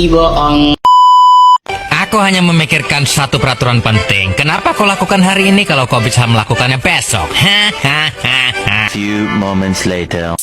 bohong. Aku hanya memikirkan satu peraturan penting. Kenapa kau lakukan hari ini kalau kau bisa melakukannya besok? Hahaha. Few moments later.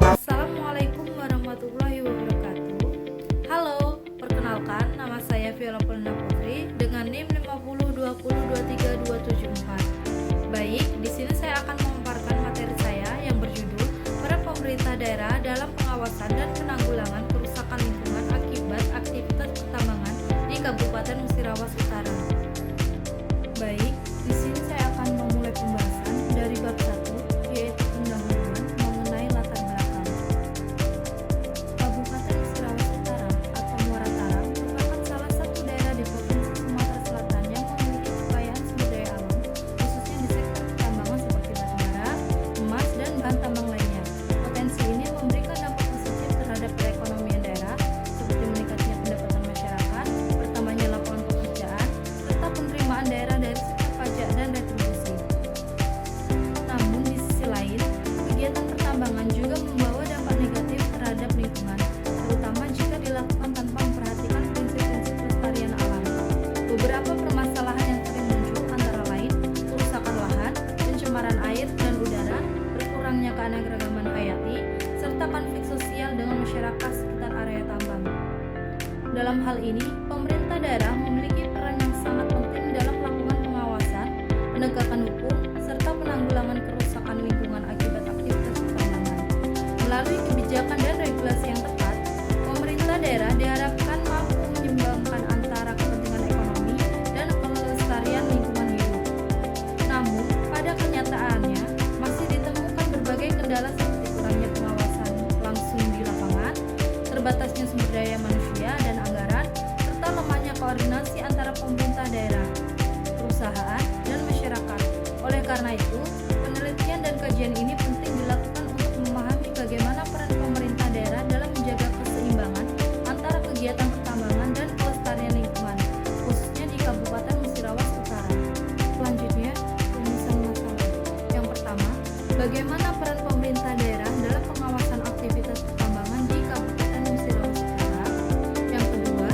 Assalamualaikum warahmatullahi wabarakatuh. Halo, perkenalkan nama saya Viola Polina Putri dengan NIM 5020232744. Baik, di sini saya akan memaparkan materi saya yang berjudul Peran Pemerintah Daerah dalam Pengawasan dan Penanggulangan Kerusakan Lingkungan Akibat Aktivitas Pertambangan di Kabupaten Musirawas Utara. Baik, di sini saya akan memulai pembahasan dari bab 1, yaitu pendahuluan mengenai latar belakang. Kabupaten Musirawas Utara atau Muara Taram merupakan salah satu daerah di Provinsi Sumatera Selatan yang memiliki kekayaan sumber daya alam, khususnya di sektor pertambangan seperti batu bara, emas, dan bahan tambang lainnya. Potensi ini memberikan dampak positif terhadap perekonomian daerah, seperti meningkatnya pendapatan masyarakat, bertambahnya lapangan pekerjaan, serta penerimaan daerah dari sektor pajak dan retribusi. Namun di sisi lain, kegiatan pertambangan juga membawa dampak negatif terhadap lingkungan, terutama jika dilakukan tanpa memperhatikan prinsip-prinsip pelestarian alam. Beberapa permasalahan yang sering muncul antara lain kerusakan lahan, pencemaran air dan udara, berkurangnya keanekaragaman hayati, serta konflik sosial dengan masyarakat sekitar area tambang. Dalam hal ini, pemerintah daerah memiliki peran yang sangat penting dalam melakukan pengawasan, penegakan hukum, serta penanggulangan kerusakan lingkungan akibat aktivitas pertambangan. Melalui kebijakan dan regulasi yang tepat, pemerintah daerah diharapkan mampu menyeimbangkan antara kepentingan ekonomi dan pelestarian lingkungan hidup. Namun, pada kenyataannya, masih ditemukan berbagai kendala seperti kurangnya pengawasan langsung di lapangan, terbatasnya sumber daya manusia dan anggaran, serta lemahnya koordinasi antara pemerintah daerah, perusahaan, dan masyarakat. Oleh karena itu, penelitian dan kajian ini penting dilakukan untuk memahami bagaimana peran pemerintah daerah dalam menjaga keseimbangan antara kegiatan pertambangan dan pelestarian lingkungan, khususnya di Kabupaten Musirawas Utara. Selanjutnya, rumusan masalah. Yang pertama, bagaimana peran pemerintah daerah dalam pengawasan aktivitas pertambangan di Kabupaten Musirawas Utara? Yang kedua,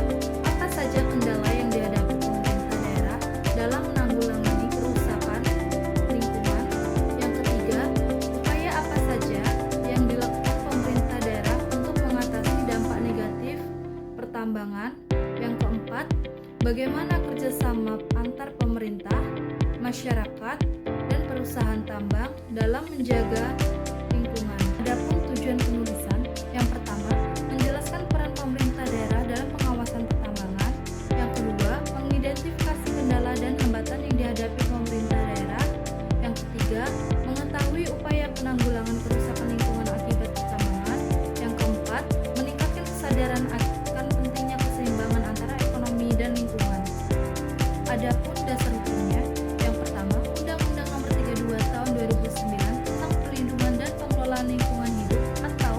apa saja kendala yang dihadapi pemerintah daerah dalam menanggulangi kerusakan lingkungan? Yang ketiga, upaya apa saja yang dilakukan pemerintah daerah untuk mengatasi dampak negatif pertambangan? Yang keempat, bagaimana kerjasama antar pemerintah, masyarakat, dan perusahaan tambang dalam menjaga lingkungan? Adapun tujuan penulisan, yang pertama, menjelaskan peran pemerintah daerah dalam pengawasan pertambangan. Yang kedua, mengidentifikasi kendala dan hambatan yang dihadapi pemerintah daerah. Yang ketiga, mengetahui upaya penanggulangan kerusakan lingkungan akibat pertambangan. Yang keempat, meningkatkan kesadaran akan pentingnya keseimbangan antara ekonomi dan lingkungan. Adapun dasar hukumnya, yang pertama, Undang-Undang Nomor 32 Tahun 2009 tentang Perlindungan dan Pengelolaan Lingkungan Hidup atau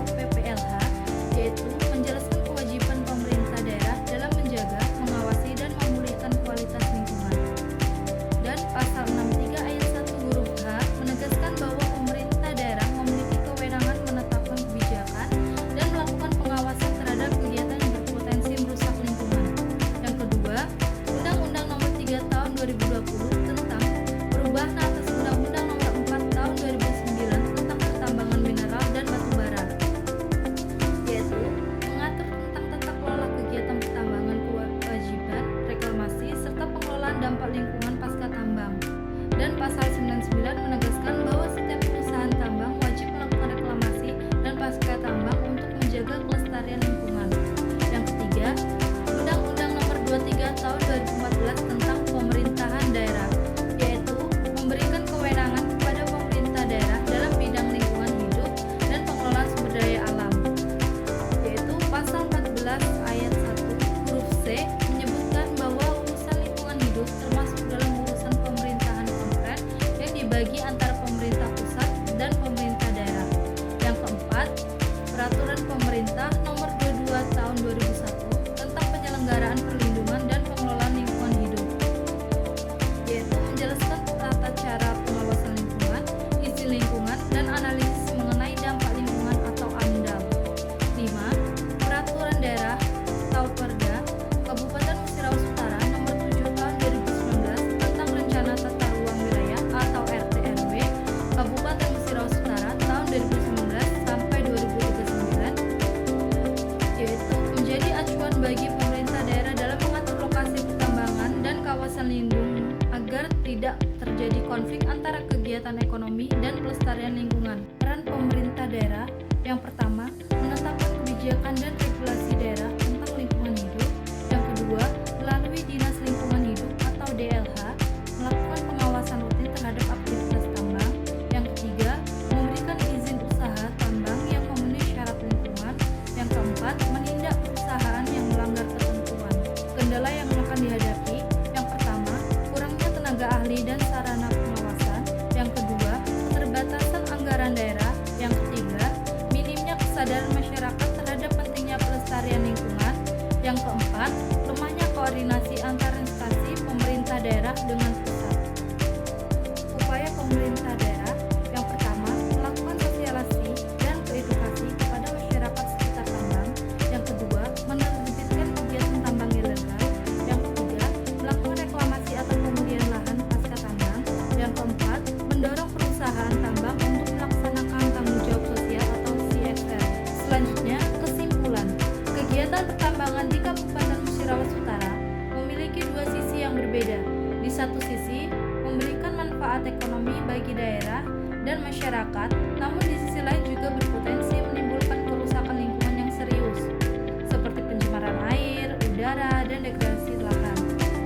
kewajiban bagi pemerintah daerah dalam mengatur lokasi pertambangan dan kawasan lindung agar tidak terjadi konflik antara kegiatan ekonomi dan pelestarian lingkungan. Peran pemerintah daerah yang pertama, menetapkan kebijakan dan regulasi daerah tentang lingkungan hidup. Yang kedua, melalui Dinas Lingkungan Hidup atau DLH, melakukan pengawasan rutin terhadap aktivitas tambang. Yang ketiga, memberikan izin usaha tambang yang memenuhi syarat lingkungan. Yang keempat, menindak perusahaan yang melanggar ketentuan. Kendala yang akan dihadapi, yang pertama, kurangnya tenaga ahli dan sarana pengawasan. Yang kedua, keterbatasan anggaran daerah. Yang ketiga, minimnya kesadaran masyarakat terhadap pentingnya pelestarian lingkungan. Yang keempat, lemahnya koordinasi antar instansi pemerintah daerah dengan pusat. Upaya pemerintah daerah yang pertama, melakukan sosialisasi dan edukasi kepada masyarakat sekitar tambang. Yang kedua, menerbitkan kegiatan tambang ilegal. Yang ketiga, melakukan reklamasi atau pemulihan lahan pasca tambang. Yang keempat, mendorong perusahaan tambang untuk melaksanakan tanggung jawab sosial atau CSR. Selanjutnya, kesimpulan. Kegiatan pertambangan di Kabupaten Musirawas Utara memiliki dua sisi yang berbeda. Di satu sisi, memberikan manfaat ekonomi bagi daerah dan masyarakat, namun di sisi lain juga berpotensi menimbulkan kerusakan lingkungan yang serius, seperti pencemaran air, udara, dan degradasi lahan.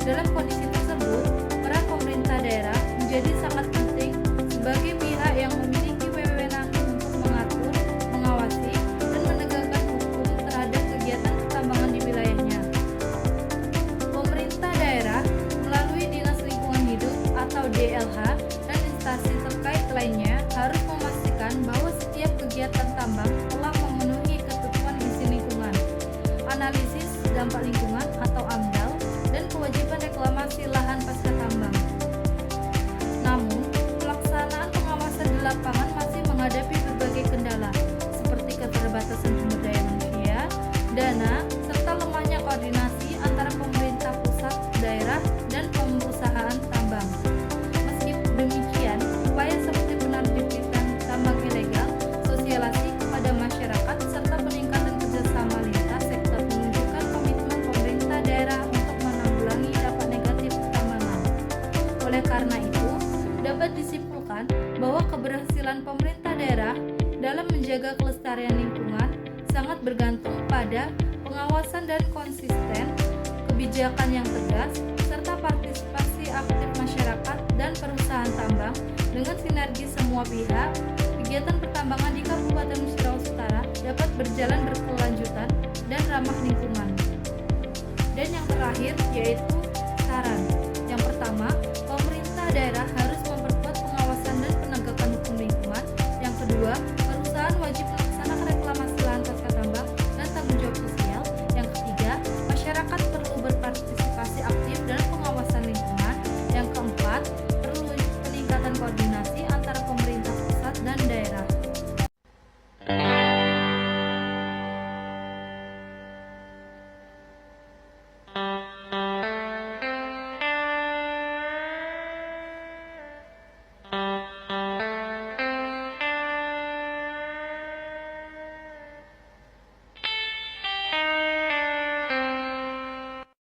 Dalam kondisi tersebut, peran pemerintah daerah menjadi sangat penting sebagai pihak yang memiliki wewenang untuk mengatur, mengawasi, dan menegakkan hukum terhadap kegiatan pertambangan di wilayahnya. Pemerintah daerah melalui Dinas Lingkungan Hidup atau DLH dan instansi terkait lainnya harus memastikan bahwa setiap kegiatan tambang telah memenuhi ketentuan izin lingkungan, analisis dampak lingkungan atau AMDAL, dan kewajiban reklamasi lahan pasca tambang. Namun, pelaksanaan pengawasan di lapangan masih menghadapi berbagai kendala, seperti keterbatasan sumber daya manusia, dana, serta lemahnya koordinasi antara pemerintah pusat, daerah, dan perusahaan tambang. Meski demikian, upaya seperti penerbitan tambang ilegal, sosialisasi kepada masyarakat, serta peningkatan kerjasama lintas sektor menunjukkan komitmen pemerintah daerah untuk menanggulangi dampak negatif pertambangan. Oleh karena itu, dapat disimpulkan bahwa keberhasilan pemerintah daerah dalam menjaga kelestarian lingkungan sangat bergantung pada pengawasan dan konsisten, kebijakan yang tegas, serta partisipasi aktif masyarakat dan perusahaan tambang. Dengan sinergi semua pihak, kegiatan pertambangan di Kabupaten Musirawas Utara dapat berjalan berkelanjutan dan ramah lingkungan. Dan yang terakhir yaitu saran. Yang pertama, pemerintah daerah harus